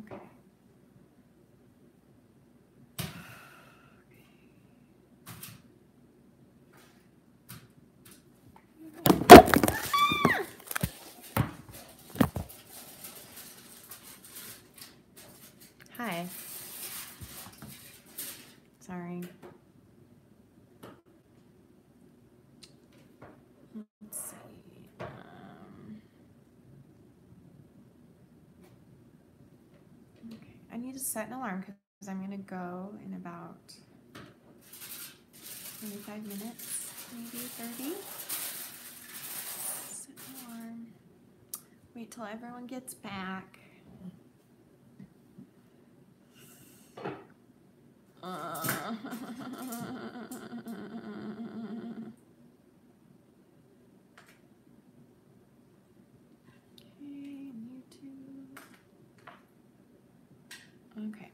Okay. Hi. Sorry. Let's see. Okay. I need to set an alarm because I'm going to go in about 25 minutes, maybe 30. Set an alarm. Wait till everyone gets back. Okay.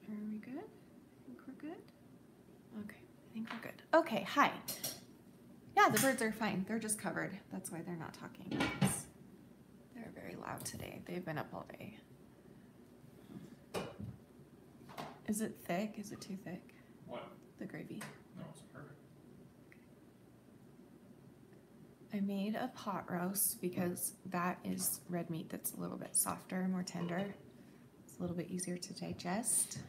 Are we good? I think we're good. Okay, I think we're good. Okay, hi. Yeah, the birds are fine. They're just covered. That's why they're not talking. They're very loud today. They've been up all day. Is it thick? Is it too thick? What? The gravy. No, it's perfect. I made a pot roast because that is red meat that's a little bit softer, more tender. It's a little bit easier to digest.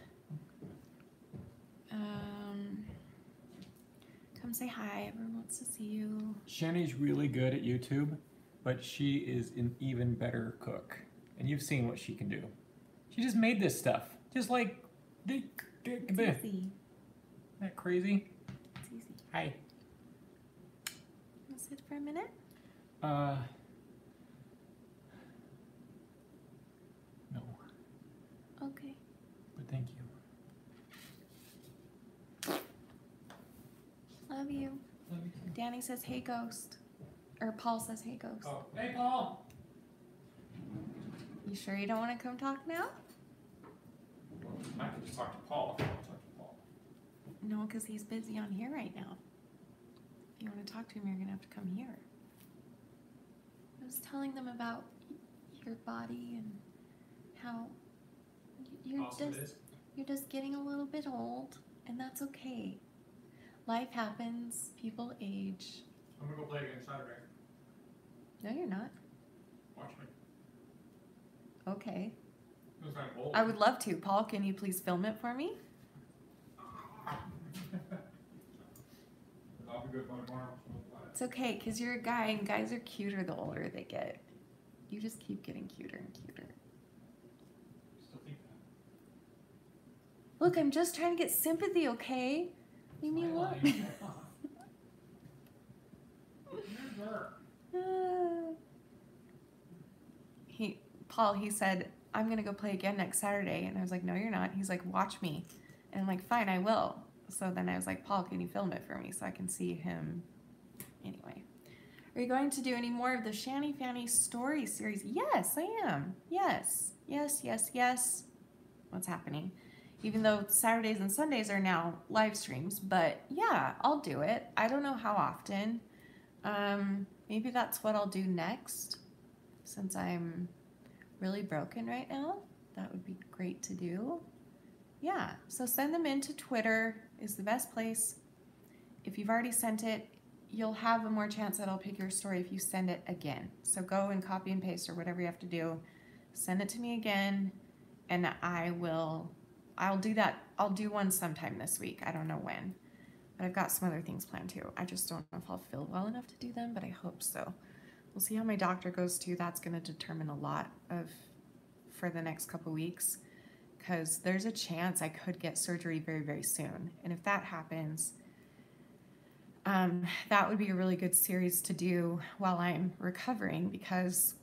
Come say hi. Everyone wants to see you. Shanny's really good at YouTube, but she is an even better cook. And you've seen what she can do. She just made this stuff. Just like... It's easy. Isn't that crazy? It's easy. Hi. Want to sit for a minute? No. Okay. But thank you. Love you. Love you. Danny says, hey, ghost. Or Paul says, hey, ghost. Oh, hey, Paul. You sure you don't want to come talk now? I can just talk to Paul if I want to talk to Paul. No, because he's busy on here right now. If you want to talk to him, you're going to have to come here. I was telling them about your body and how you're just getting a little bit old, and that's okay. Life happens. People age. I'm going to go play again Saturday. No, you're not. Watch me. Okay. It was kind of bold. I would love to. Paul, can you please film it for me? I'll be good by tomorrow. It's okay, because you're a guy, and guys are cuter the older they get. You just keep getting cuter and cuter. Still think that. Look, I'm just trying to get sympathy, okay? Leave me alone. Paul, he said, I'm going to go play again next Saturday. And I was like, no, you're not. He's like, watch me. And I'm like, fine, I will. So then I was like, Paul, can you film it for me so I can see him? Anyway. Are you going to do any more of the Shanny Fanny story series? Yes, I am. Yes. Yes, yes, yes. What's happening? Even though Saturdays and Sundays are now live streams. But yeah, I'll do it. I don't know how often. Maybe that's what I'll do next. Since I'm really broken right now, that would be great to do. Yeah, so send them in to Twitter is the best place. If you've already sent it, you'll have a more chance that I'll pick your story if you send it again. So go and copy and paste or whatever you have to do. Send it to me again, and I'll do that. I'll do one sometime this week. I don't know when, but I've got some other things planned too. I just don't know if I'll feel well enough to do them, but I hope so. We'll see how my doctor goes too. That's going to determine a lot for the next couple weeks, because there's a chance I could get surgery very, very soon. And if that happens, that would be a really good series to do while I'm recovering, because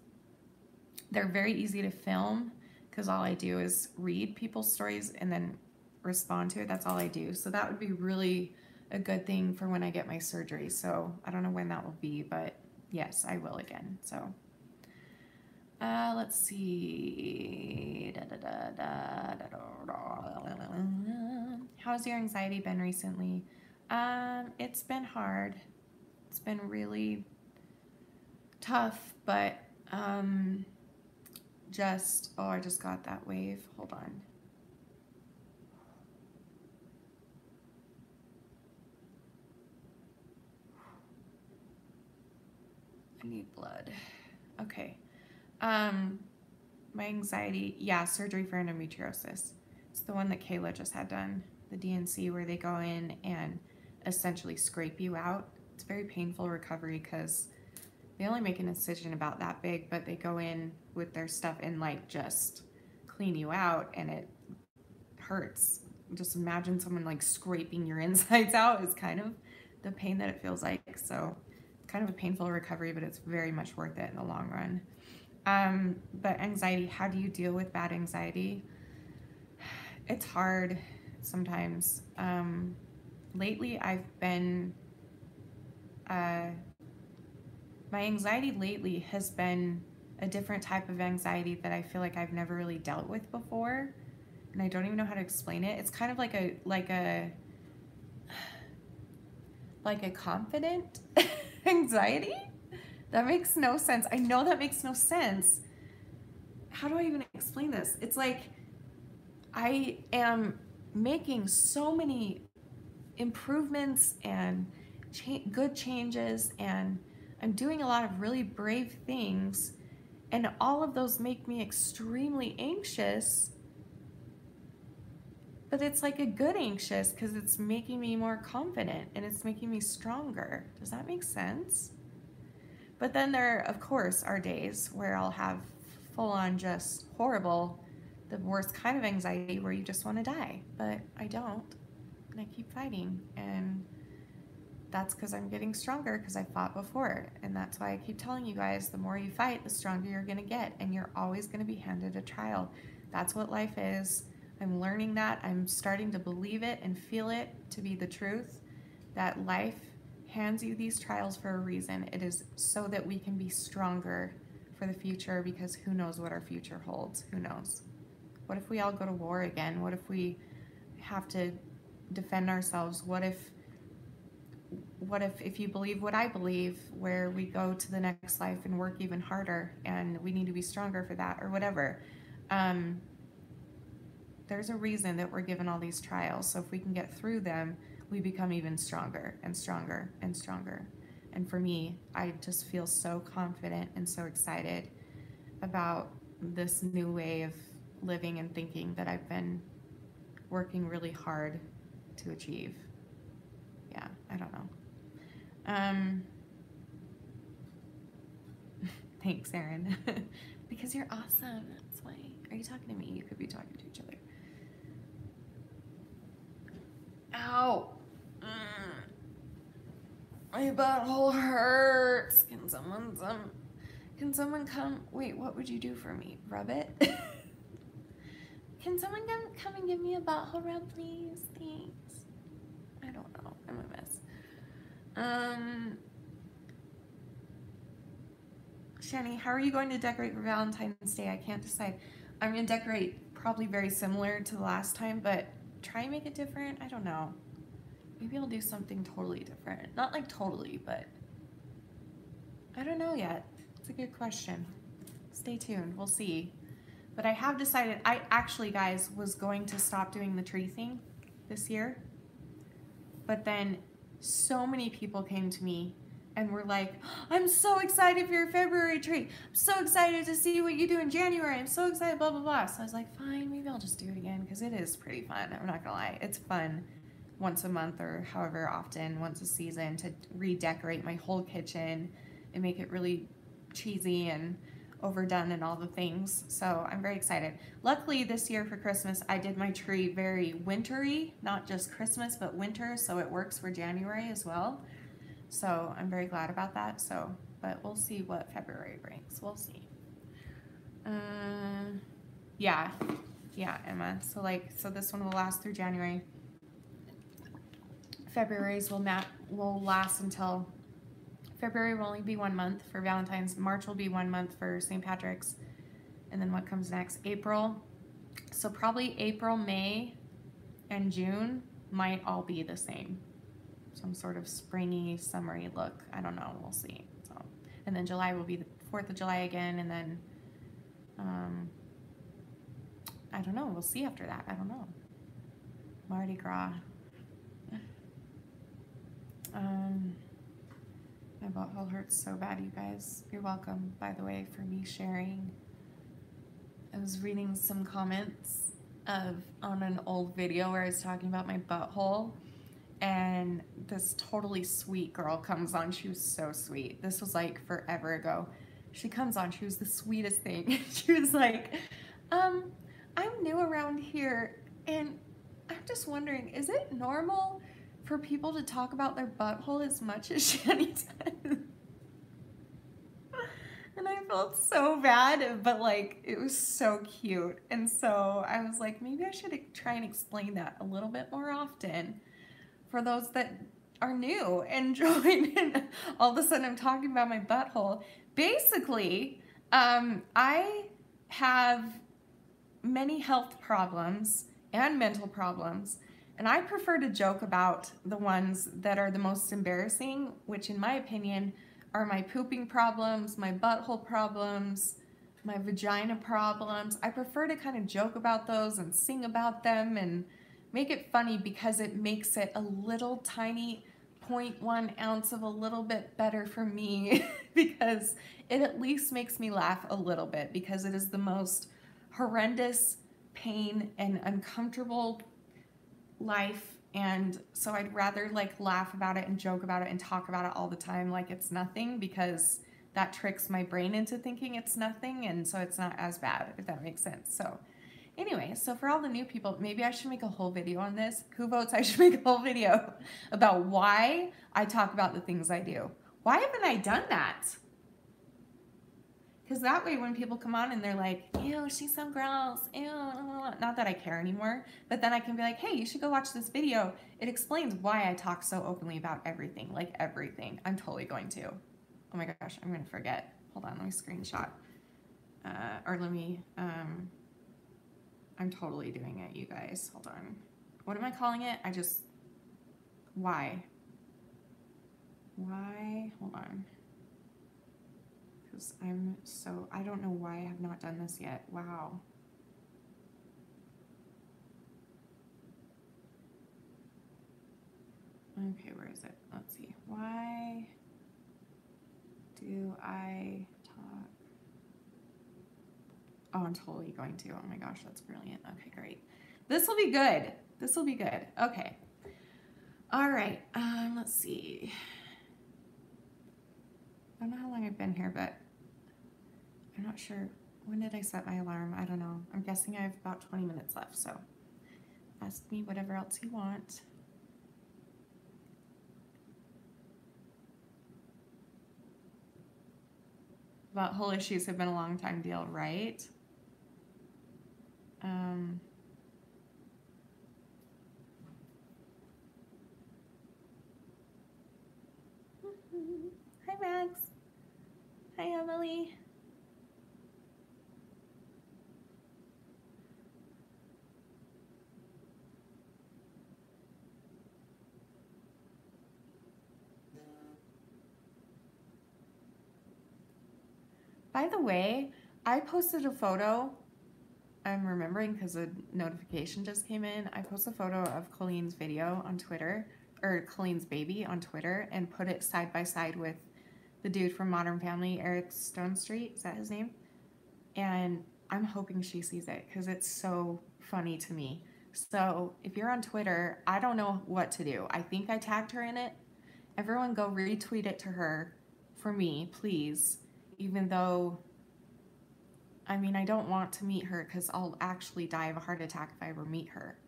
they're very easy to film, because all I do is read people's stories and then respond to it. That's all I do. So that would be really a good thing for when I get my surgery. So I don't know when that will be, but yes, I will again. So let's see. How's your anxiety been recently? It's been hard. It's been really tough, but oh, I just got that wave. Hold on. I need blood. Okay. My anxiety, yeah, surgery for endometriosis. It's the one that Kayla just had done, the DNC, where they go in and essentially scrape you out. It's very painful recovery because they only make an incision about that big, but they go in with their stuff and like just clean you out, and it hurts. Just imagine someone like scraping your insides out is kind of the pain that it feels like. So kind of a painful recovery, but it's very much worth it in the long run. But anxiety, how do you deal with bad anxiety? It's hard sometimes. Lately I've been, my anxiety lately has been a different type of anxiety that I feel like I've never really dealt with before. And I don't even know how to explain it. It's kind of like a confident anxiety. That makes no sense. I know that makes no sense. How do I even explain this? It's like I am making so many improvements and good changes, and I'm doing a lot of really brave things, and all of those make me extremely anxious. But it's like a good anxious because it's making me more confident and it's making me stronger. Does that make sense? But then there, of course, are days where I'll have full-on just horrible, the worst kind of anxiety where you just want to die. But I don't, and I keep fighting. And that's because I'm getting stronger because I fought before. And that's why I keep telling you guys, the more you fight, the stronger you're going to get. And you're always going to be handed a trial. That's what life is. I'm learning that. I'm starting to believe it and feel it to be the truth, that life hands you these trials for a reason. It is so that we can be stronger for the future, because who knows what our future holds? Who knows? What if we all go to war again? What if we have to defend ourselves? What if you believe what I believe, where we go to the next life and work even harder and we need to be stronger for that, or whatever. There's a reason that we're given all these trials. So if we can get through them, we become even stronger and stronger and stronger. And for me, I just feel so confident and so excited about this new way of living and thinking that I've been working really hard to achieve. Yeah, I don't know. Thanks, Erin. Because you're awesome. That's why. Are you talking to me? You could be talking to each other. Ow! My butthole hurts. Can someone come? Wait, what would you do for me? Rub it? Can someone come and give me a butthole rub, please? Thanks. I don't know. I'm a mess. Shanny, how are you going to decorate for Valentine's Day? I can't decide. I'm going to decorate probably very similar to the last time, but try and make it different. I don't know. Maybe I'll do something totally different. Not like totally, but I don't know yet. It's a good question. Stay tuned. We'll see. But I have decided, I actually, guys, was going to stop doing the tree thing this year. But then so many people came to me and were like, I'm so excited for your February tree. I'm so excited to see what you do in January. I'm so excited, blah, blah, blah. So I was like, fine, maybe I'll just do it again, because it is pretty fun. I'm not gonna lie. It's fun once a month, or however often, once a season, to redecorate my whole kitchen and make it really cheesy and overdone and all the things. So I'm very excited. Luckily this year for Christmas, I did my tree very wintry, not just Christmas, but winter. So it works for January as well. So I'm very glad about that. So, but we'll see what February brings. We'll see. Yeah, Emma. So this one will last through January. February's will last until, February will only be 1 month for Valentine's. March will be 1 month for St. Patrick's. And then what comes next? April. So probably April, May, and June might all be the same. Some sort of springy, summery look. I don't know. We'll see. So, and then July will be the 4th of July again. And then I don't know. We'll see after that. I don't know. Mardi Gras. My butthole hurts so bad, you guys. You're welcome, by the way, for me sharing. I was reading some comments on an old video where I was talking about my butthole, and this totally sweet girl comes on. She was so sweet. This was like forever ago. She comes on. She was the sweetest thing. She was like, I'm new around here, and I'm just wondering, is it normal for people to talk about their butthole as much as Shanny does? And I felt so bad, but like it was so cute. And so I was like, maybe I should try and explain that a little bit more often for those that are new and join. And all of a sudden I'm talking about my butthole. Basically, I have many health problems and mental problems, and I prefer to joke about the ones that are the most embarrassing, which in my opinion are my pooping problems, my butthole problems, my vagina problems. I prefer to kind of joke about those and sing about them and make it funny because it makes it a little tiny 0.1 ounce of a little bit better for me because it at least makes me laugh a little bit, because it is the most horrendous pain and uncomfortable life. And so I'd rather like laugh about it and joke about it and talk about it all the time like it's nothing, because that tricks my brain into thinking it's nothing, and so it's not as bad, if that makes sense. So anyway, so for all the new people, maybe I should make a whole video on this. Who votes I should make a whole video about why I talk about the things I do? Why haven't I done that? Because that way when people come on and they're like, ew, she's so gross, ew, not that I care anymore, but then I can be like, hey, you should go watch this video. It explains why I talk so openly about everything, like everything. I'm totally going to. Oh my gosh, I'm going to forget. Hold on, let me screenshot. Or let me, I'm totally doing it, you guys. Hold on. What am I calling it? Why? Hold on. Because I don't know why I have not done this yet. Wow. Okay, where is it? Let's see. Why do I talk? Oh, I'm totally going to. Oh my gosh, that's brilliant. Okay, great. This will be good. This will be good. Okay. All right. Let's see. I don't know how long I've been here, but I'm not sure. When did I set my alarm? I don't know. I'm guessing I have about 20 minutes left, so ask me whatever else you want. Butthole issues have been a long time deal, right? Hi, Max. Hi, Emily. By the way, I posted a photo. I'm remembering because a notification just came in. I posted a photo of Colleen's video on Twitter, or Colleen's baby on Twitter, and put it side by side with the dude from Modern Family, Eric Stone Street. Is that his name? And I'm hoping she sees it because it's so funny to me. So if you're on Twitter, I don't know what to do. I think I tagged her in it. Everyone go retweet it to her for me, please. Even though, I mean, I don't want to meet her because I'll actually die of a heart attack if I ever meet her.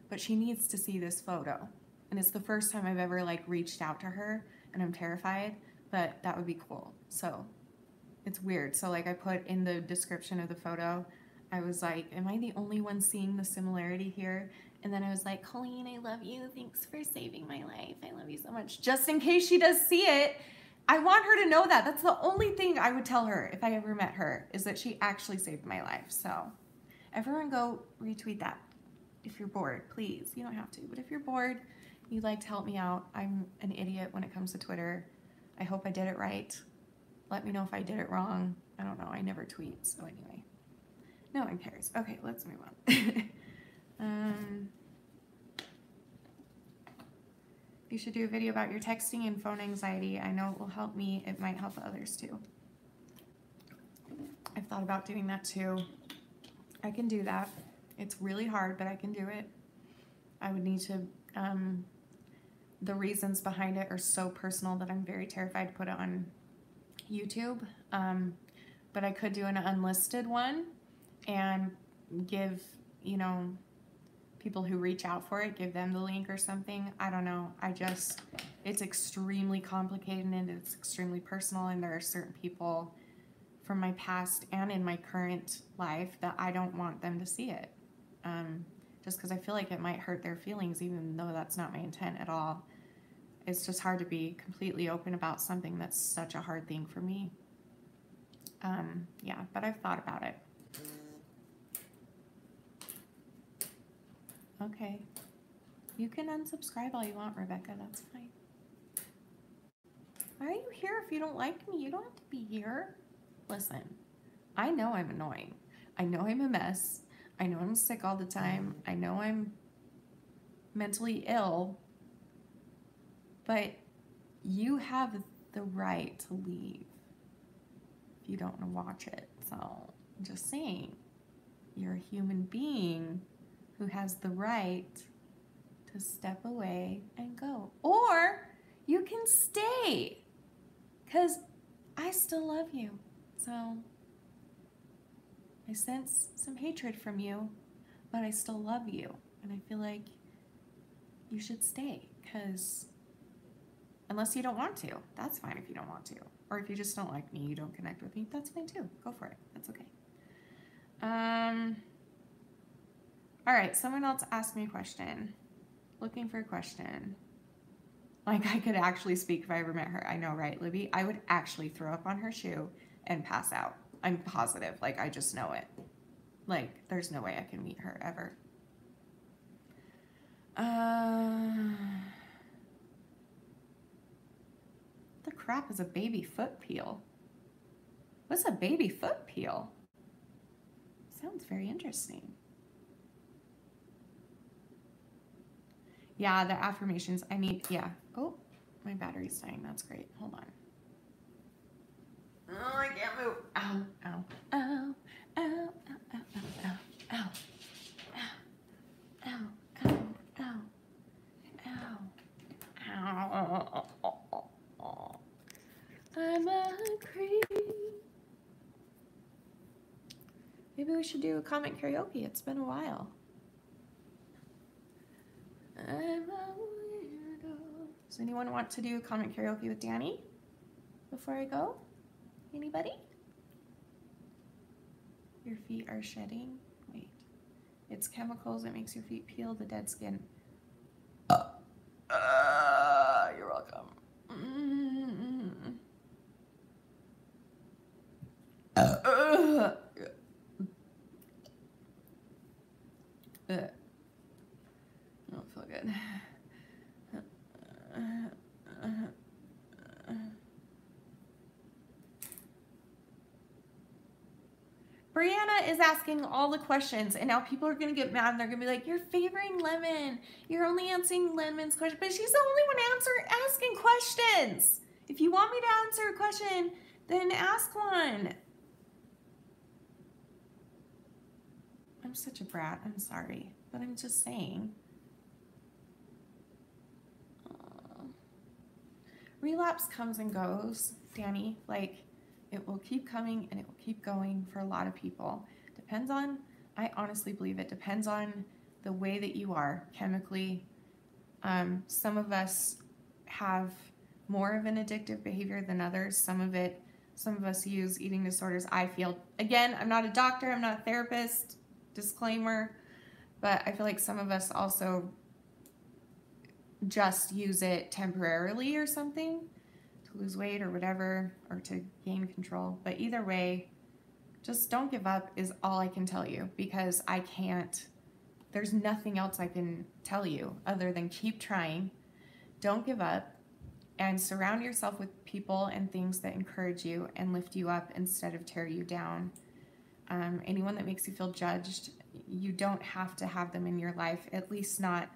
But she needs to see this photo. And it's the first time I've ever like reached out to her, and I'm terrified, but that would be cool. So it's weird. So like I put in the description of the photo, I was like, am I the only one seeing the similarity here? And then I was like, Colleen, I love you. Thanks for saving my life. I love you so much. Just in case she does see it, I want her to know that. That's the only thing I would tell her if I ever met her, is that she actually saved my life. So everyone go retweet that if you're bored, please. You don't have to, but if you're bored, you'd like to help me out. I'm an idiot when it comes to Twitter. I hope I did it right. Let me know if I did it wrong. I don't know. I never tweet, so anyway. No one cares. Okay, let's move on. You should do a video about your texting and phone anxiety. I know it will help me. It might help others too. I've thought about doing that too. I can do that. It's really hard, but I can do it. I would need to, the reasons behind it are so personal that I'm very terrified to put it on YouTube. But I could do an unlisted one and give, you know, people who reach out for it, give them the link or something. I don't know. It's extremely complicated and it's extremely personal, and there are certain people from my past and in my current life that I don't want them to see it. Just because I feel like it might hurt their feelings, even though that's not my intent at all. It's just hard to be completely open about something that's such a hard thing for me. Yeah, but I've thought about it. Okay. You can unsubscribe all you want, Rebecca. That's fine. Why are you here if you don't like me? You don't have to be here. Listen, I know I'm annoying. I know I'm a mess. I know I'm sick all the time. I know I'm mentally ill. But you have the right to leave if you don't want to watch it. So I'm just saying, you're a human being who has the right to step away and go. Or you can stay, because I still love you. So I sense some hatred from you, but I still love you. And I feel like you should stay, because unless you don't want to, that's fine if you don't want to. Or if you just don't like me, you don't connect with me, that's fine too. Go for it. That's okay. All right, someone else asked me a question. Looking for a question. Like, I could actually speak if I ever met her. I know, right, Libby? I would actually throw up on her shoe and pass out. I'm positive. Like, I just know it. Like, there's no way I can meet her ever. What the crap is a baby foot peel? What's a baby foot peel? Sounds very interesting. Yeah, the affirmations I need. Yeah. Oh, my battery's dying. That's great. Hold on. Oh, I can't move. Ow, ow, ow, ow, ow, ow, ow, ow, ow, ow, ow, ow, ow. I'm a creep. Maybe we should do a comment karaoke. It's been a while. I'm a weirdo. Does anyone want to do a comment karaoke with Danny before I go? Anybody? Your feet are shedding. Wait. It's chemicals that makes your feet peel the dead skin. You're welcome. I don't feel good. Brianna is asking all the questions, and now people are going to get mad, and they're going to be like, you're favoring Lemon. You're only answering Lemon's question. But she's the only one asking questions. If you want me to answer a question, then ask one. I'm such a brat. I'm sorry. But I'm just saying. Relapse comes and goes, Danny. Like, it will keep coming and it will keep going for a lot of people. Depends on, I honestly believe it depends on the way that you are chemically. Some of us have more of an addictive behavior than others. Some of us use eating disorders. I feel, again, I'm not a doctor, I'm not a therapist, disclaimer, but I feel like some of us also just use it temporarily or something to lose weight or whatever, or to gain control. But either way, just don't give up is all I can tell you, because I can't, there's nothing else I can tell you other than keep trying. Don't give up, and surround yourself with people and things that encourage you and lift you up instead of tear you down. Anyone that makes you feel judged, you don't have to have them in your life, at least not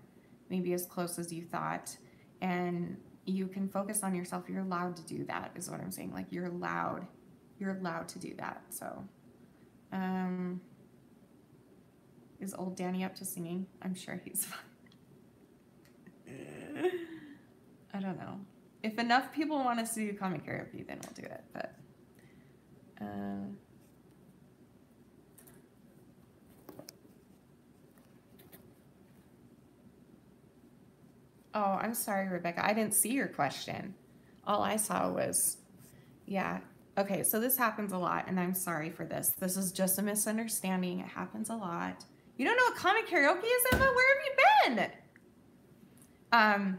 maybe as close as you thought. And you can focus on yourself. You're allowed to do that, is what I'm saying. Like, you're allowed to do that. So, is old Danny up to singing? I'm sure he's fine. I don't know. If enough people want us to do comic karaoke, then we'll do it. But oh, I'm sorry, Rebecca. I didn't see your question. All I saw was, yeah. Okay, so this happens a lot, and I'm sorry for this. This is just a misunderstanding. It happens a lot. You don't know what comic karaoke is, Emma? Where have you been?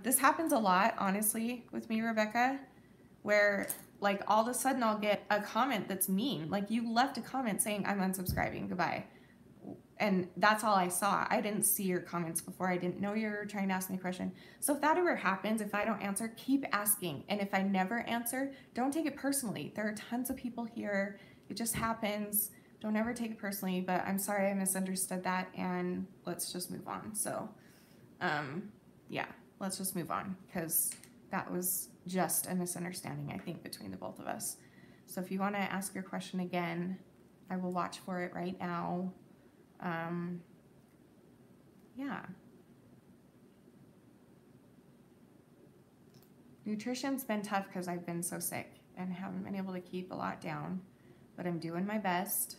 This happens a lot, honestly, with me, Rebecca, where like all of a sudden I'll get a comment that's mean. Like, you left a comment saying I'm unsubscribing, goodbye. And that's all I saw. I didn't see your comments before. I didn't know you were trying to ask me a question. So if that ever happens, if I don't answer, keep asking. And if I never answer, don't take it personally. There are tons of people here. It just happens. Don't ever take it personally, but I'm sorry I misunderstood that, and let's just move on. So, yeah, let's just move on, because that was just a misunderstanding, I think, between the both of us. So if you want to ask your question again, I will watch for it right now. Yeah. Nutrition's been tough because I've been so sick and haven't been able to keep a lot down, but I'm doing my best.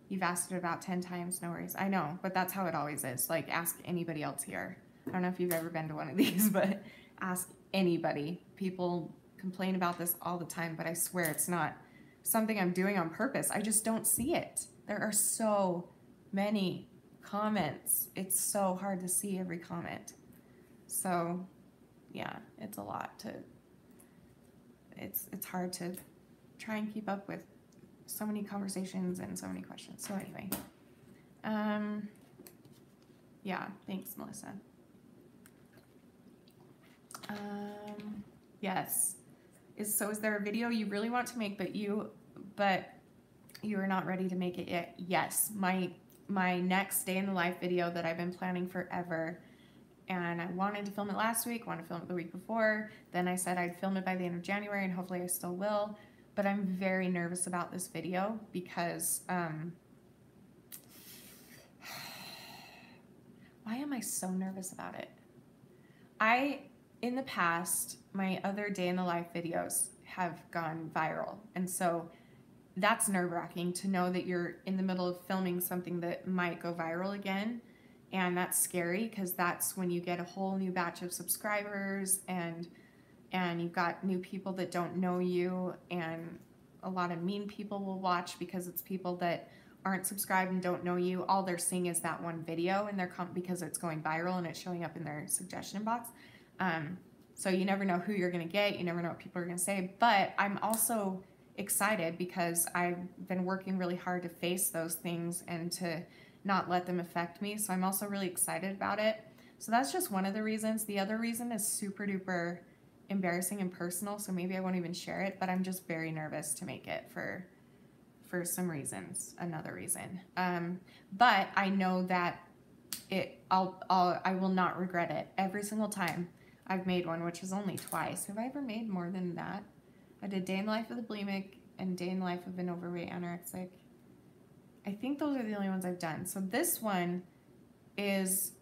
You've asked it about 10 times, no worries. I know, but that's how it always is. Like, ask anybody else here. I don't know if you've ever been to one of these, but ask anybody. People complain about this all the time, but I swear it's not something I'm doing on purpose. I just don't see it. There are so many comments. It's so hard to see every comment. So, yeah, it's a lot to, it's hard to try and keep up with so many conversations and so many questions. So anyway, yeah, thanks, Melissa. Yes. Is there a video you really want to make, but you are not ready to make it yet? Yes. My next day in the life video that I've been planning forever, and I wanted to film it last week, wanted to film it the week before. Then I said I'd film it by the end of January, and hopefully I still will. But I'm very nervous about this video because, why am I so nervous about it? In the past, my other day in the life videos have gone viral. And so that's nerve-wracking to know that you're in the middle of filming something that might go viral again. And that's scary because that's when you get a whole new batch of subscribers, and you've got new people that don't know you, and a lot of mean people will watch because it's people that aren't subscribed and don't know you. All they're seeing is that one video, and because it's going viral and it's showing up in their suggestion box. So you never know who you're going to get. You never know what people are going to say. But I'm also excited because I've been working really hard to face those things and to not let them affect me. So I'm also really excited about it. So that's just one of the reasons. The other reason is super duper embarrassing and personal, so maybe I won't even share it, but I'm just very nervous to make it for some reasons, another reason. But I know that I will not regret it. Every single time I've made one, which is only twice. Have I ever made more than that? I did Day in the Life of the Bulimic and Day in the Life of an Overweight Anorexic. I think those are the only ones I've done. So this one is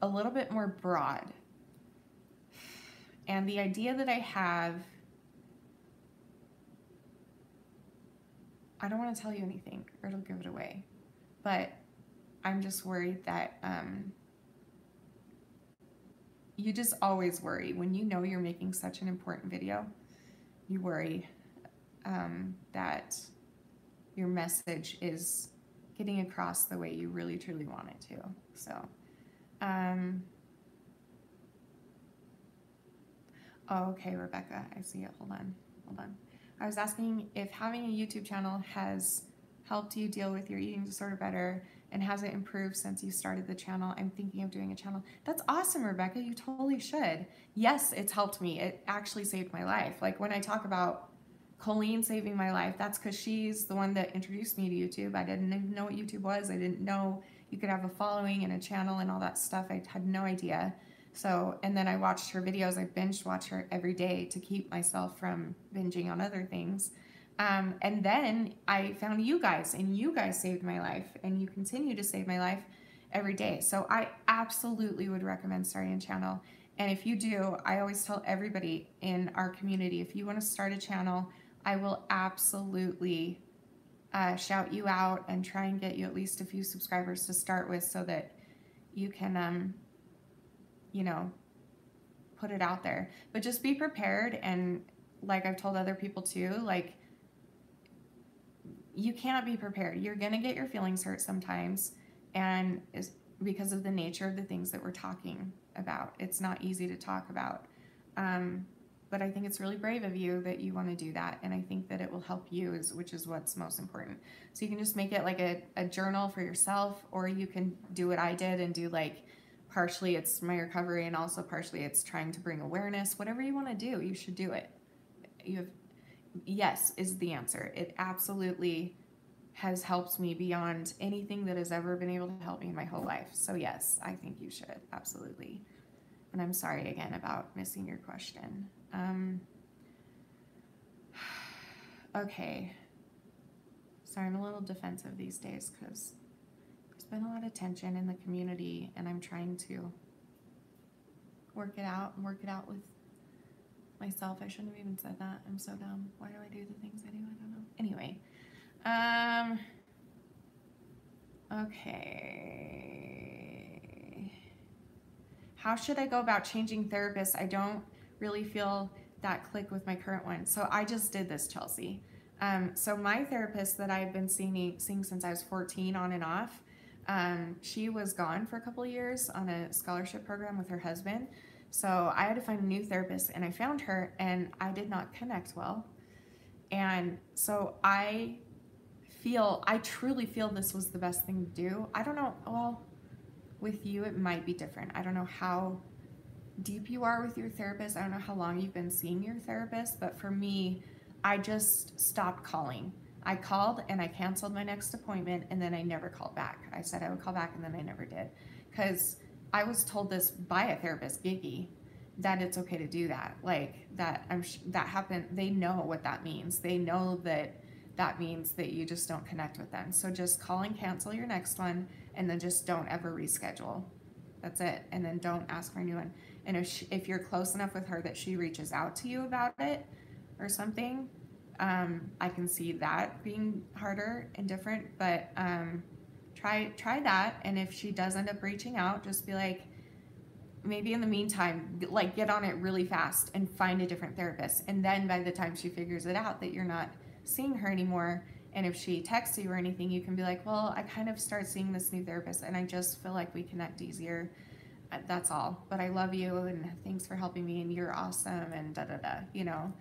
a little bit more broad. And the idea that I have, I don't want to tell you anything or it'll give it away, but I'm just worried that you just always worry when you know you're making such an important video. You worry that your message is getting across the way you really truly want it to. So, oh, okay, Rebecca, I see it. Hold on. I was asking if having a YouTube channel has helped you deal with your eating disorder better, and has it improved since you started the channel? I'm thinking of doing a channel. That's awesome, Rebecca. You totally should. Yes, it's helped me. It actually saved my life. Like, when I talk about Colleen saving my life. That's because she's the one that introduced me to YouTube. I didn't even know what YouTube was. I didn't know you could have a following and a channel and all that stuff. I had no idea. So, and then I watched her videos. I binge watch her every day to keep myself from binging on other things. And then I found you guys, and you guys saved my life, and you continue to save my life every day. So I absolutely would recommend starting a channel. And if you do, I always tell everybody in our community, if you want to start a channel, I will absolutely shout you out and try and get you at least a few subscribers to start with so that you can, you know, put it out there. But just be prepared. And like I've told other people too, like, you cannot be prepared. You're going to get your feelings hurt sometimes. And it's because of the nature of the things that we're talking about. It's not easy to talk about. But I think it's really brave of you that you want to do that. And I think that it will help you, which is what's most important. So you can just make it like a journal for yourself, or you can do what I did and do like partially it's my recovery and also partially it's trying to bring awareness. Whatever you want to do, you should do it. Yes is the answer. It absolutely has helped me beyond anything that has ever been able to help me in my whole life. So yes, I think you should, absolutely. And I'm sorry again about missing your question. Okay. Sorry, I'm a little defensive these days because there's been a lot of tension in the community and I'm trying to work it out with myself. I shouldn't have even said that. I'm so dumb. Why do I do the things I do? I don't know. Anyway. Okay. How should I go about changing therapists? I don't really feel that click with my current one. So I just did this, Chelsea. So my therapist that I've been seeing since I was 14 on and off, she was gone for a couple of years on a scholarship program with her husband. So I had to find a new therapist and I found her and I did not connect well. And so I truly feel this was the best thing to do. I don't know, well, with you it might be different. I don't know how deep you are with your therapist. I don't know how long you've been seeing your therapist, but for me, I just stopped calling. I called and I canceled my next appointment and then I never called back. I said I would call back and then I never did. Because I was told this by a therapist, Giggy, that it's okay to do that. Like that that happened. They know what that means. They know that means that you just don't connect with them. So just call and cancel your next one and then just don't ever reschedule. That's it. And then don't ask for a new one. And if you're close enough with her that she reaches out to you about it or something, I can see that being harder and different, but try that. And if she does end up reaching out, just be like, maybe in the meantime, like get on it really fast and find a different therapist. And then by the time she figures it out that you're not seeing her anymore, and if she texts you or anything, you can be like, well, I kind of start seeing this new therapist and I just feel like we connect easier. That's all. But I love you and thanks for helping me and you're awesome and da-da-da, you know.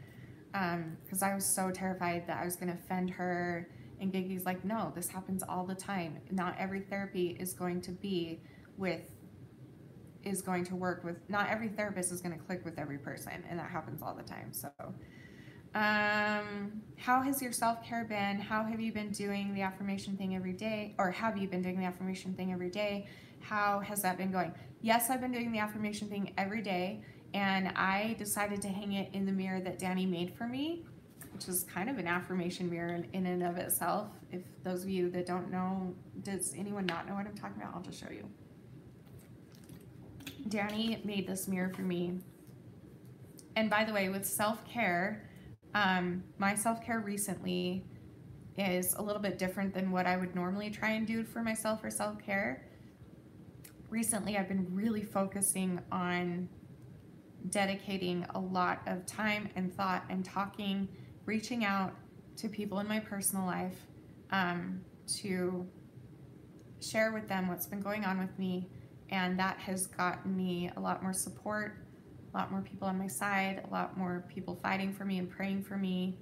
Because I was so terrified that I was going to offend her. And Giggy's like, no, this happens all the time. Not every therapy is going to work with, not every therapist is going to click with every person. And that happens all the time. So, how has your self-care been? How have you been doing the affirmation thing every day? Or have you been doing the affirmation thing every day? How has that been going? Yes, I've been doing the affirmation thing every day. And I decided to hang it in the mirror that Danny made for me, which is kind of an affirmation mirror in and of itself. If those of you that don't know, does anyone not know what I'm talking about? I'll just show you. Danny made this mirror for me. And by the way, with self-care, my self-care recently is a little bit different than what I would normally try and do for myself for self-care. Recently, I've been really focusing on dedicating a lot of time and thought and talking, reaching out to people in my personal life to share with them what's been going on with me. And that has gotten me a lot more support, a lot more people on my side, a lot more people fighting for me and praying for me.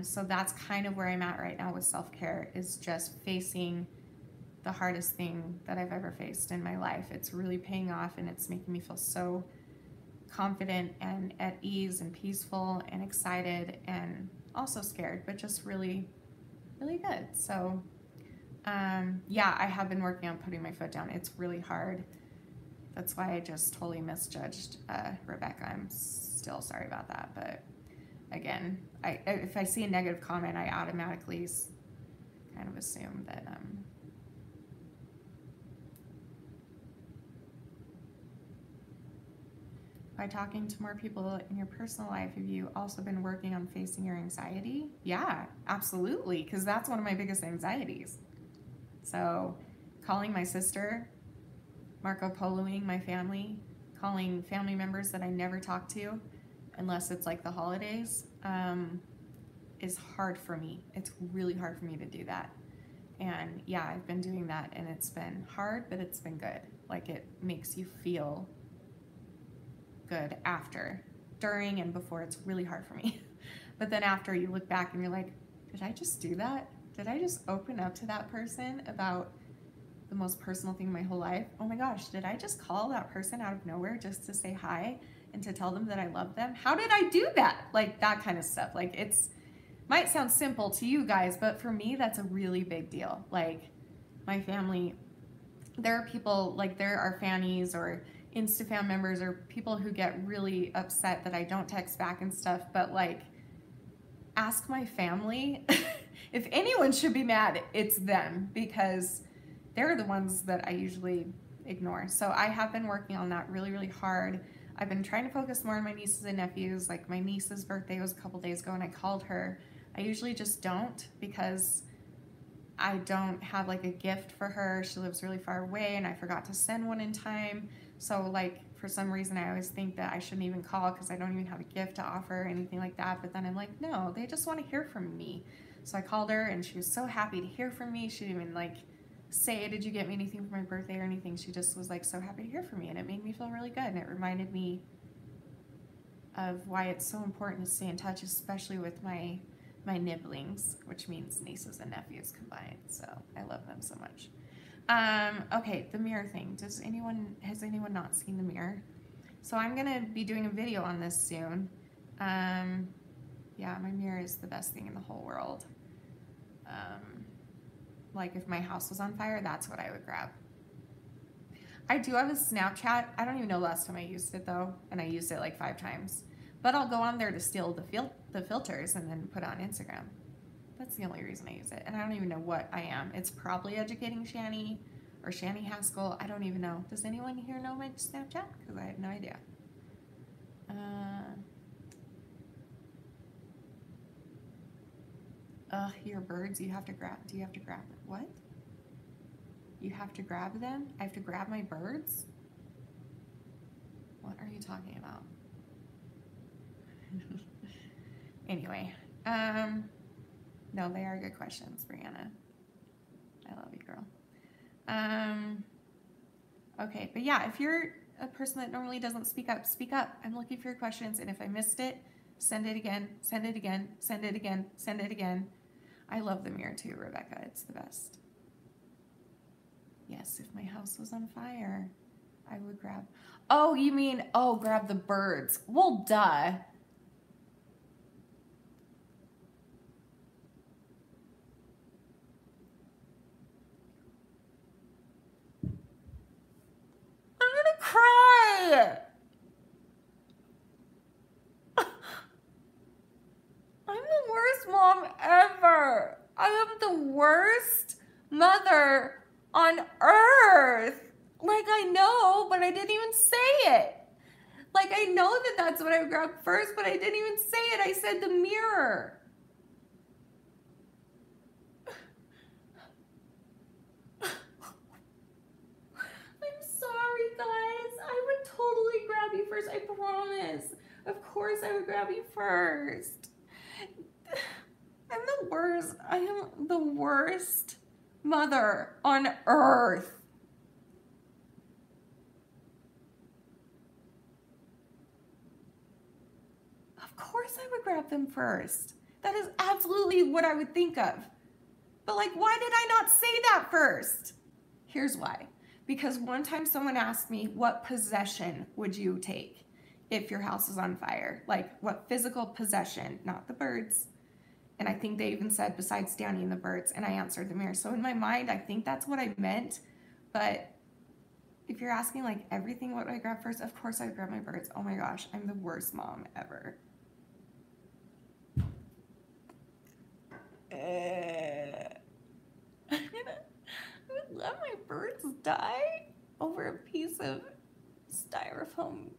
So that's kind of where I'm at right now with self-care, is just facing the hardest thing that I've ever faced in my life. It's really paying off and it's making me feel so confident and at ease and peaceful and excited, and also scared, but just really, really good. So, yeah, I have been working on putting my foot down. It's really hard. That's why I just totally misjudged Rebecca. I'm still sorry about that. But again, if I see a negative comment, I automatically kind of assume that by talking to more people in your personal life, have you also been working on facing your anxiety? Yeah, absolutely, because that's one of my biggest anxieties. So calling my sister, Marco Poloing my family, calling family members that I never talk to unless it's like the holidays, is hard for me. It's really hard for me to do that. And yeah, I've been doing that, and it's been hard, but it's been good. Like, it makes you feel good after. During and before, it's really hard for me. But then after, you look back and you're like, did I just do that? Did I just open up to that person about the most personal thing in my whole life? Oh my gosh, did I just call that person out of nowhere just to say hi and to tell them that I love them? How did I do that? Like, that kind of stuff. Like, it's might sound simple to you guys, but for me, that's a really big deal. Like, my family, there are people, like, there are Fannies or Instafam members or people who get really upset that I don't text back and stuff, but like, ask my family. If anyone should be mad, it's them, because they're the ones that I usually ignore. So I have been working on that really, really hard. I've been trying to focus more on my nieces and nephews. Like, my niece's birthday was a couple days ago and I called her. I usually just don't, because I don't have like a gift for her. She lives really far away and I forgot to send one in time. So like, for some reason, I always think that I shouldn't even call because I don't even have a gift to offer or anything like that. But then I'm like, no, they just want to hear from me. So I called her and she was so happy to hear from me. She didn't even like say, did you get me anything for my birthday or anything? She just was like so happy to hear from me, and it made me feel really good. And it reminded me of why it's so important to stay in touch, especially with my nibblings, which means nieces and nephews combined. So I love them so much. Okay, the mirror thing. Has anyone not seen the mirror? So I'm gonna be doing a video on this soon. Yeah, my mirror is the best thing in the whole world. Like, if my house was on fire, that's what I would grab. I do have a Snapchat. I don't even know the last time I used it though, and I used it like 5 times. But I'll go on there to steal the filters and then put it on Instagram. That's the only reason I use it. And I don't even know what I am. It's probably educating Shanny or Shanny Haskell. I don't even know. Does anyone here know my Snapchat? Because I have no idea. Your birds, you have to grab. Do you have to grab them? What? You have to grab them? I have to grab my birds? What are you talking about? Anyway, no, they are good questions, Brianna. I love you, girl. Okay, but yeah, if you're a person that normally doesn't speak up, speak up. I'm looking for your questions, and if I missed it, send it again, send it again, send it again, send it again. I love the mirror too, Rebecca. It's the best. Yes, if my house was on fire, I would grab... Oh, you mean, oh, grab the birds. Well, duh. I'm gonna cry. I'm the worst mom ever. I am the worst mother on earth. Like, I know, but I didn't even say it. Like, I know that that's what I would grab first, but I didn't even say it. I said the mirror. I'm sorry, guys. I would totally grab you first. I promise. Of course I would grab you first. I'm the worst. I am the worst mother on earth. Of course I would grab them first. That is absolutely what I would think of. But like, why did I not say that first? Here's why. Because one time someone asked me, what possession would you take if your house was on fire? Like, what physical possession, not the birds, And I think they even said, besides Danny and the birds, and I answered the mirror. So in my mind, I think that's what I meant. But if you're asking like everything, what do I grab first? Of course I would grab my birds. Oh my gosh, I'm the worst mom ever. I would let my birds die over a piece of styrofoam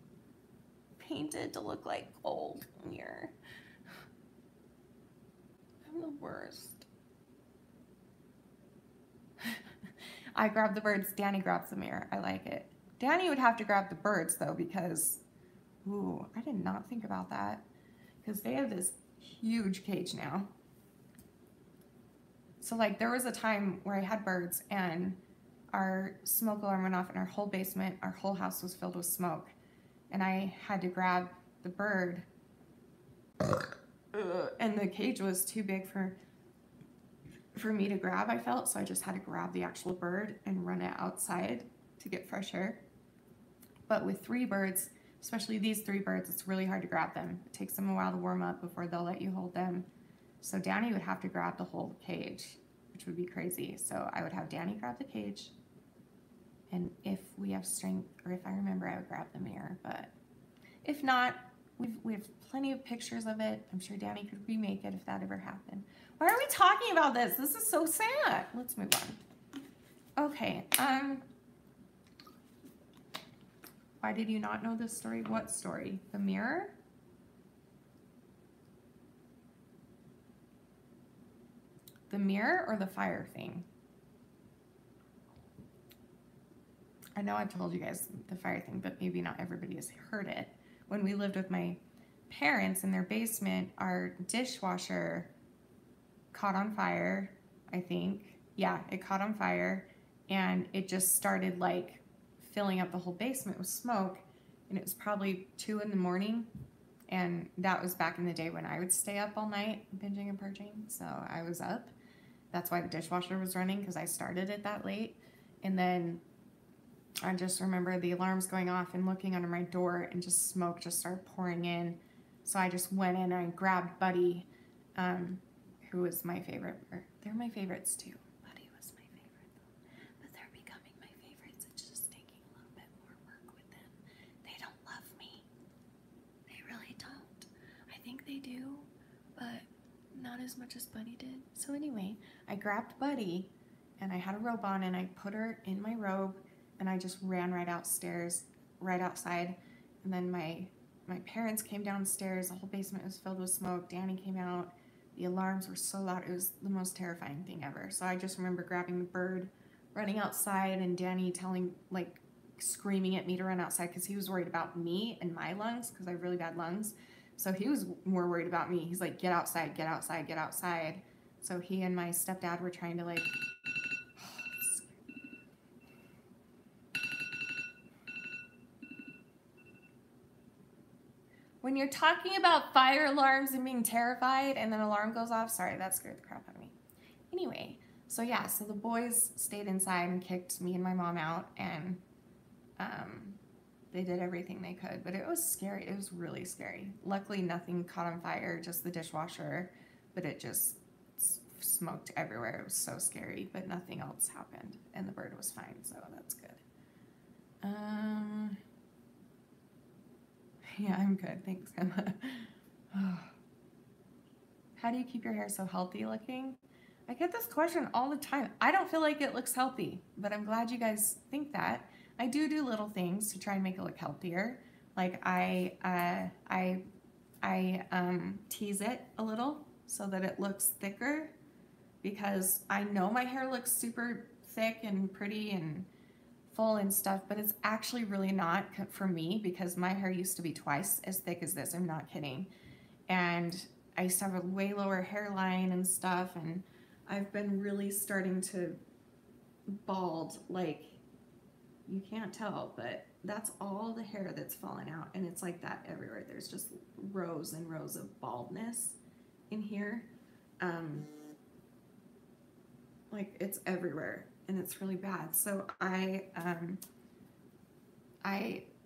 painted to look like gold mirror. I'm the worst. I grab the birds, Danny grabs the mirror. I like it. Danny would have to grab the birds though, because, ooh, I did not think about that. Because they have this huge cage now. So like there was a time where I had birds and our smoke alarm went off in our whole basement, our whole house was filled with smoke. And I had to grab the bird and the cage was too big for me to grab, I felt, so I just had to grab the actual bird and run it outside to get fresh air. But with 3 birds, especially these 3 birds, it's really hard to grab them. It takes them a while to warm up before they'll let you hold them. So Danny would have to grab the whole cage, which would be crazy. So I would have Danny grab the cage, and if we have strength, or if I remember, I would grab the mirror. But if not, we have plenty of pictures of it. I'm sure Danny could remake it if that ever happened. Why are we talking about this? This is so sad. Let's move on. Okay. Why did you not know this story? What story? The mirror? The mirror or the fire thing? I know I've told you guys the fire thing, but maybe not everybody has heard it. When we lived with my parents in their basement, our dishwasher caught on fire, I think. Yeah, it caught on fire, and it just started like filling up the whole basement with smoke, and it was probably 2 in the morning, and that was back in the day when I would stay up all night binging and purging, so I was up. That's why the dishwasher was running, because I started it that late. And then I just remember the alarms going off and looking under my door, and just smoke just started pouring in. So I just went in and I grabbed Buddy, who was my favorite. They're my favorites too. Buddy was my favorite though. But they're becoming my favorites. It's just taking a little bit more work with them. They don't love me. They really don't. I think they do, but not as much as Buddy did. So anyway, I grabbed Buddy and I had a robe on and I put her in my robe and I just ran right outstairs, right outside. And then my parents came downstairs. The whole basement was filled with smoke. Danny came out. The alarms were so loud. It was the most terrifying thing ever. So I just remember grabbing the bird, running outside, and Danny screaming at me to run outside because he was worried about me and my lungs, because I have really bad lungs. So he was more worried about me. He's like, get outside, get outside, get outside. So he and my stepdad were trying to like, when you're talking about fire alarms and being terrified and then an alarm goes off, sorry, that scared the crap out of me. Anyway, so yeah, so the boys stayed inside and kicked me and my mom out, and they did everything they could, but it was scary. It was really scary. Luckily, nothing caught on fire, just the dishwasher, but it just smoked everywhere. It was so scary, but nothing else happened, and the bird was fine, so that's good. Yeah, I'm good. Thanks, Emma. How do you keep your hair so healthy looking? I get this question all the time. I don't feel like it looks healthy, but I'm glad you guys think that. I do little things to try and make it look healthier. Like I tease it a little so that it looks thicker, because I know my hair looks super thick and pretty and full and stuff, but it's actually really not for me, because my hair used to be twice as thick as this. I'm not kidding. And I used to have a way lower hairline and stuff, and I've been really starting to bald. Like, you can't tell, but that's all the hair that's fallen out, and it's like that everywhere. There's just rows and rows of baldness in here. Like, it's everywhere, and it's really bad. So I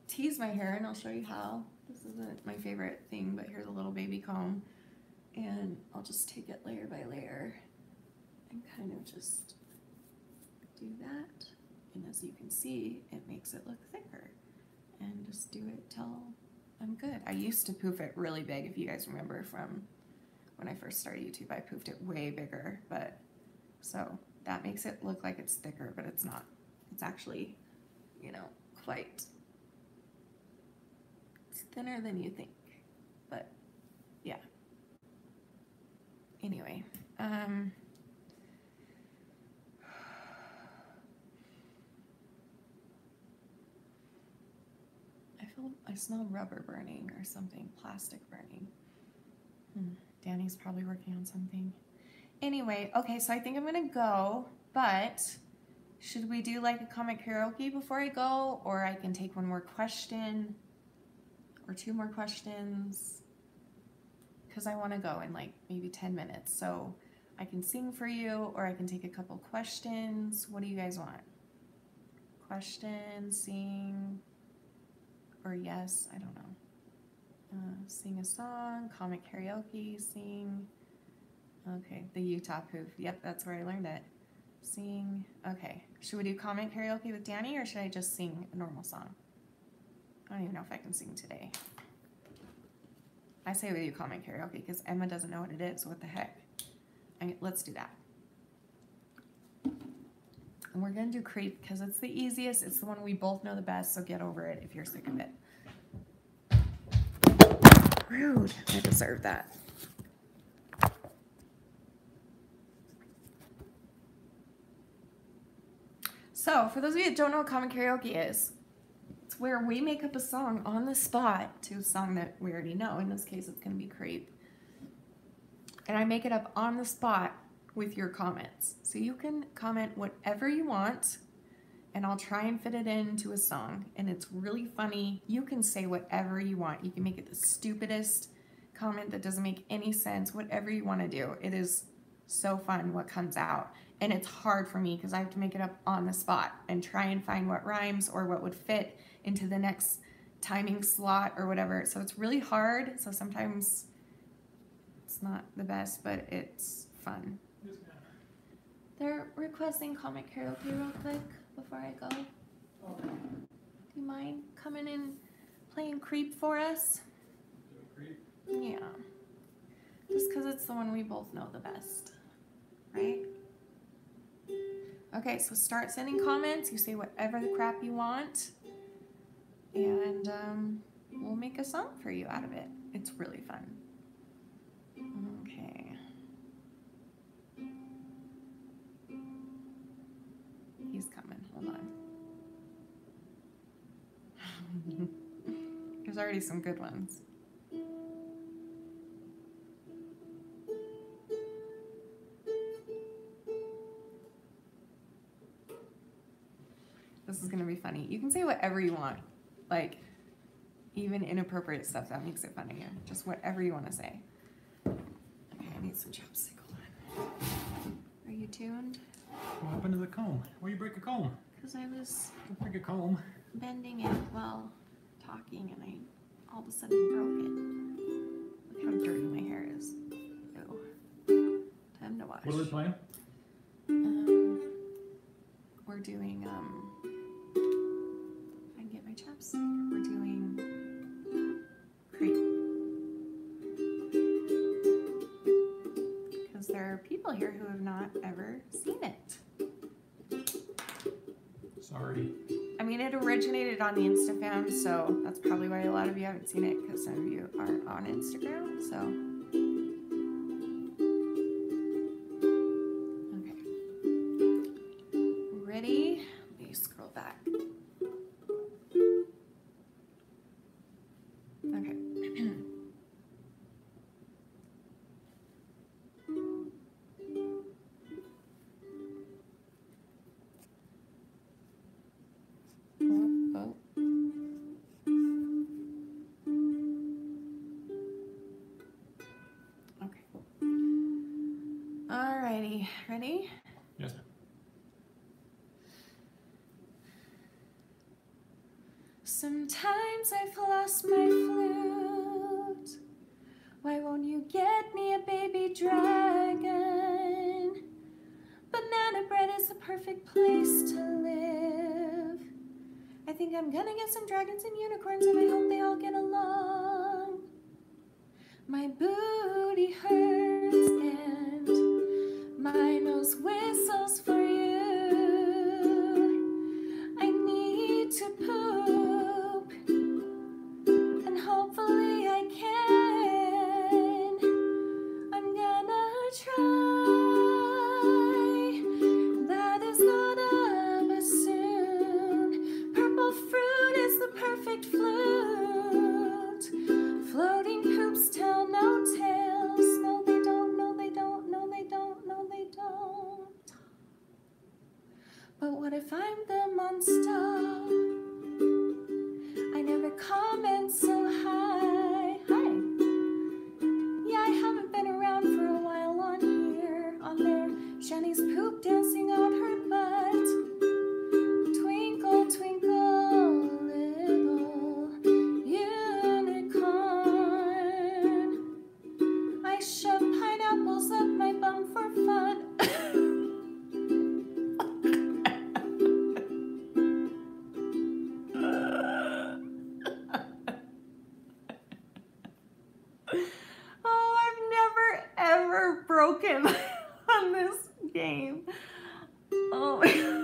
tease my hair, and I'll show you how. This isn't my favorite thing, but here's a little baby comb. And I'll just take it layer by layer and kind of just do that. And as you can see, it makes it look thicker. And just do it till I'm good. I used to poof it really big, if you guys remember from when I first started YouTube. I poofed it way bigger, but so that makes it look like it's thicker, but it's not. It's actually, you know, quite, it's thinner than you think, but yeah. Anyway, I smell rubber burning or something, plastic burning. Danny's probably working on something. Anyway, okay, so I think I'm gonna go, but should we do like a comment karaoke before I go, or I can take one more question or two more questions? Because I want to go in like maybe 10 minutes, so I can sing for you, or I can take a couple questions. What do you guys want? Question, sing, or yes, I don't know. Sing a song, comment karaoke, sing. Okay, the Utah poof. Yep, that's where I learned it. Sing. Okay, should we do comment karaoke with Danny, or should I just sing a normal song? I don't even know if I can sing today. I say we do comment karaoke because Emma doesn't know what it is. What the heck? Let's do that. And we're gonna do Creep because it's the easiest. It's the one we both know the best, so get over it if you're sick of it. Rude. I deserve that. So, for those of you that don't know what comment karaoke is, it's where we make up a song on the spot to a song that we already know. In this case, it's going to be Creep. And I make it up on the spot with your comments. So you can comment whatever you want, and I'll try and fit it into a song. And it's really funny. You can say whatever you want. You can make it the stupidest comment that doesn't make any sense, whatever you want to do. It is so fun what comes out. And it's hard for me because I have to make it up on the spot and try and find what rhymes or what would fit into the next timing slot or whatever. So it's really hard. So sometimes it's not the best, but it's fun. They're requesting comment karaoke real quick before I go. Do you mind coming and playing Creep for us? Creep? Yeah. Just because it's the one we both know the best, right? Okay, so start sending comments. You say whatever the crap you want, and we'll make a song for you out of it. It's really fun. Okay. He's coming. Hold on. There's already some good ones. This is gonna be funny. You can say whatever you want, like even inappropriate stuff. That makes it funnier. Just whatever you want to say. Okay, I need some chopstick. Hold on. Are you tuned? What happened to the comb? Why you break a comb? Because I was Don't break a comb. bending it while talking, and I all of a sudden broke it. Look how dirty my hair is. Ew. Time to wash. What are we playing? We're doing I can get my chopstick. We're doing Creep. Because there are people here who have not ever seen it. Sorry. I mean, it originated on the Instafam, so that's probably why a lot of you haven't seen it, because some of you aren't on Instagram, so. Okay. Ready? Let me scroll back. Okay. Oh. Okay. Alrighty, ready? Yes, ma'am. Sometimes I've lost my flute. Why won't you get me a baby dragon. Banana bread is the perfect place to live. I think I'm gonna get some dragons and unicorns, and I hope they all get along. My booty hurts and my nose whistles for you. I need to poop, and hopefully I can. I'm gonna try. That is not a bassoon. Purple fruit is the perfect flute. Floating poops tell no tales. No, they don't, no, they don't, no, they don't, no, they don't. But what if I'm the monster? I never comment so high. Hi. Yeah, I haven't been around for a while on here. On there, Shanny's poop dancing on her butt. Twinkle, twinkle, little unicorn. I shove pineapples up my bum for fun. Oh, I've never ever broken on this game. Oh my God.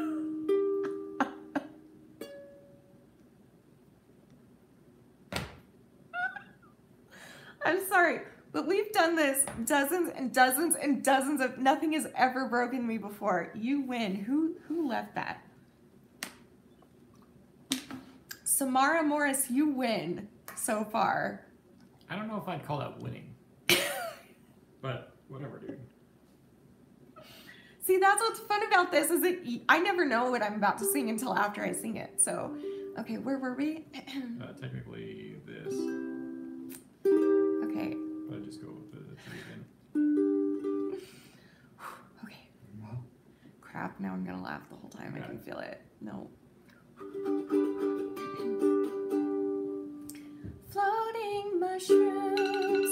I'm sorry, but we've done this dozens and dozens and dozens of, nothing has ever broken me before. You win. Who left that? Samara Morris, you win so far. I don't know if I'd call that winning. But whatever, dude. See, that's what's fun about this, is that I never know what I'm about to sing until after I sing it. So, okay, where were we? Technically this. Okay. But just go with the three again. Okay. Crap, now I'm gonna laugh the whole time. I can feel it. No. Floating mushrooms,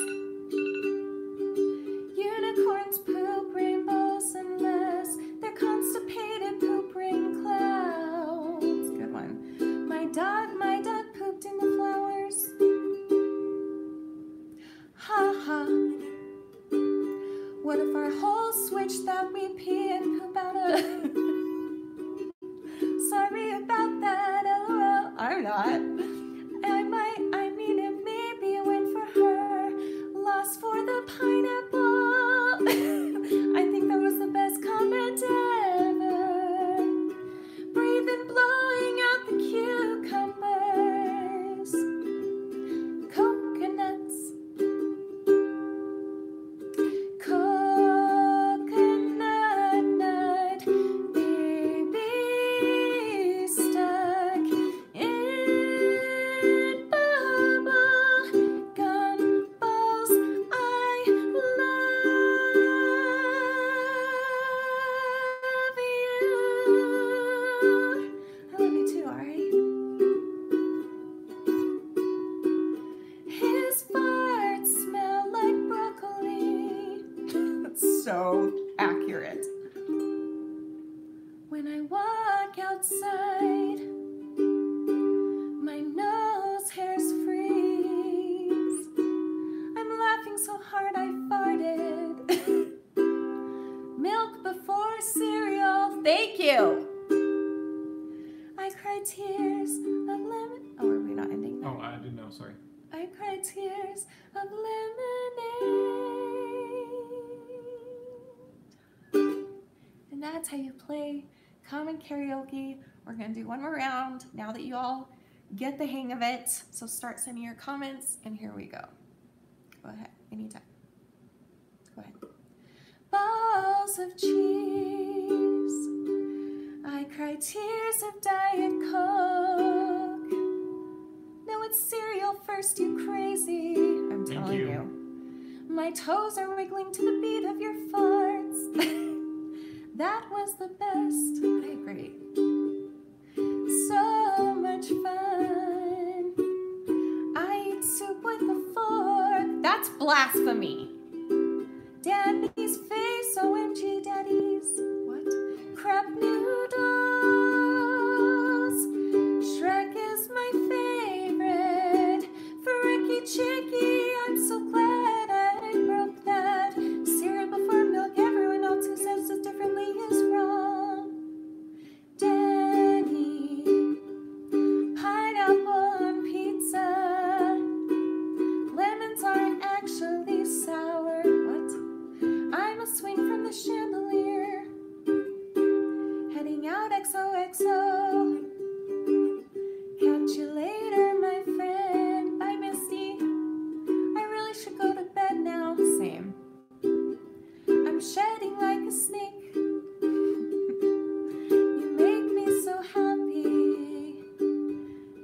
unicorns poop rainbows unless they're constipated poop rain clouds. Good one. My dog pooped in the flowers. Ha ha. What if our whole switch that we pee and poop out of? Sorry about that, LOL. I'm not. I mean, it may be a win for her. Loss for the pineapple. I think that was the best comment ever. Breathing, blowing out the cucumbers. Coconuts. Coconut nut. Baby stuck in bubble gum balls. I love you. I love you too, Ari. His farts smell like broccoli. That's so accurate. When I walk outside, my nose hairs freeze. I'm laughing so hard I farted. Milk before cereal. Thank you. I cry tears of lemon. Oh, are we not ending there? Oh, I didn't know, sorry. I cry tears of lemonade. And that's how you play common karaoke. We're gonna do one more round now that you all get the hang of it. So start sending your comments, and here we go. Go ahead, anytime. Go ahead. Balls of cheese. I cry tears of Diet Coke. No, it's cereal first, you crazy. I'm telling you. My toes are wiggling to the beat of your farts. That was the best. I agree. So much fun. I eat soup with a fork. That's blasphemy. Daddy's face, OMG, Daddy's. What? Crab noodles. Shrek is my favorite. Fricky Chicky, I'm so glad I broke that. Cereal before milk, everyone else who says it differently is wrong. Daddy, pineapple on pizza. Lemons aren't actually sour. What? I must swing from the chandelier. Heading out XOXO. Catch you later, my friend. Bye, Misty. I really should go to bed now. Same. I'm shedding like a snake. You make me so happy.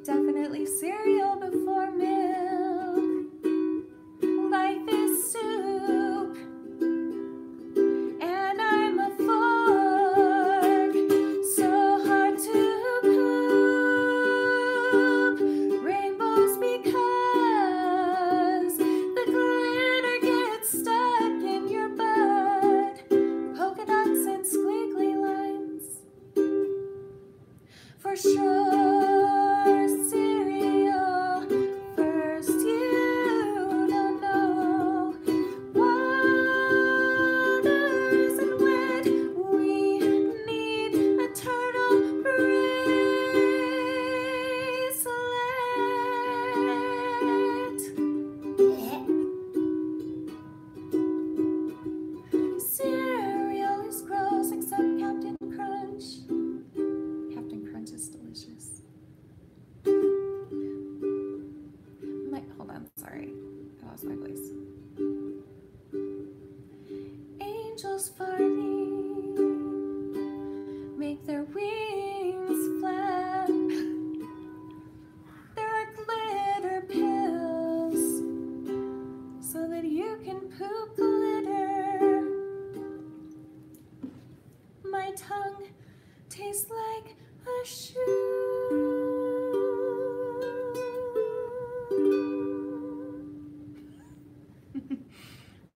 Definitely cereal before milk. Life is soup. And I'm a fork. So hard to poop. Rainbows because the glitter gets stuck in your butt. Polka dots and squiggly lines. For sure, cereal. First, you don't know. Waters and wet. We need a turtle bracelet. Cereal is gross except Captain Crunch. Captain Crunch is delicious. Hold on, sorry. I lost my place. Angels farting make their wings flap. There are glitter pills so that you can poop glitter. My tongue tastes like a shoe.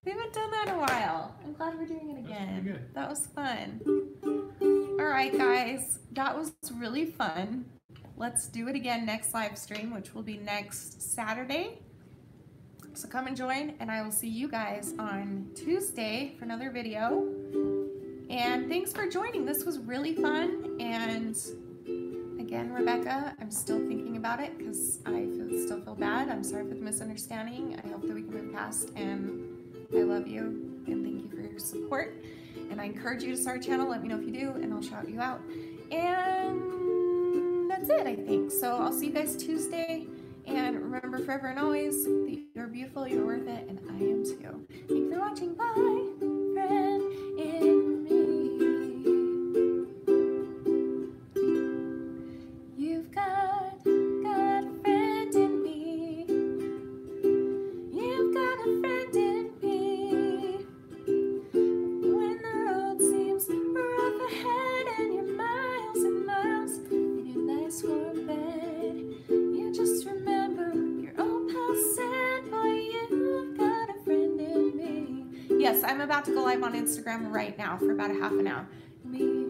We haven't done that in a while. I'm glad we're doing it again. Good. That was fun. All right, guys, that was really fun. Let's do it again next live stream, which will be next Saturday. So come and join, and I will see you guys on Tuesday for another video. And thanks for joining. This was really fun. And again, Rebecca, I'm still thinking about it because I still feel bad. I'm sorry for the misunderstanding. I hope that we can move past, and I love you and thank you for your support. And I encourage you to start a channel. Let me know if you do, and I'll shout you out. And that's it, I think. So I'll see you guys Tuesday. And remember forever and always that you're beautiful, you're worth it, and I am too. Thank you for watching. Bye, friend in me. You've got a friend in me. You've got a friend in me. When the road seems rough ahead and you're miles and miles in your nice warm bed, you just remember your old pal said, boy, you've got a friend in me. Yes, I'm about to go live on Instagram right now for about a half an hour. Me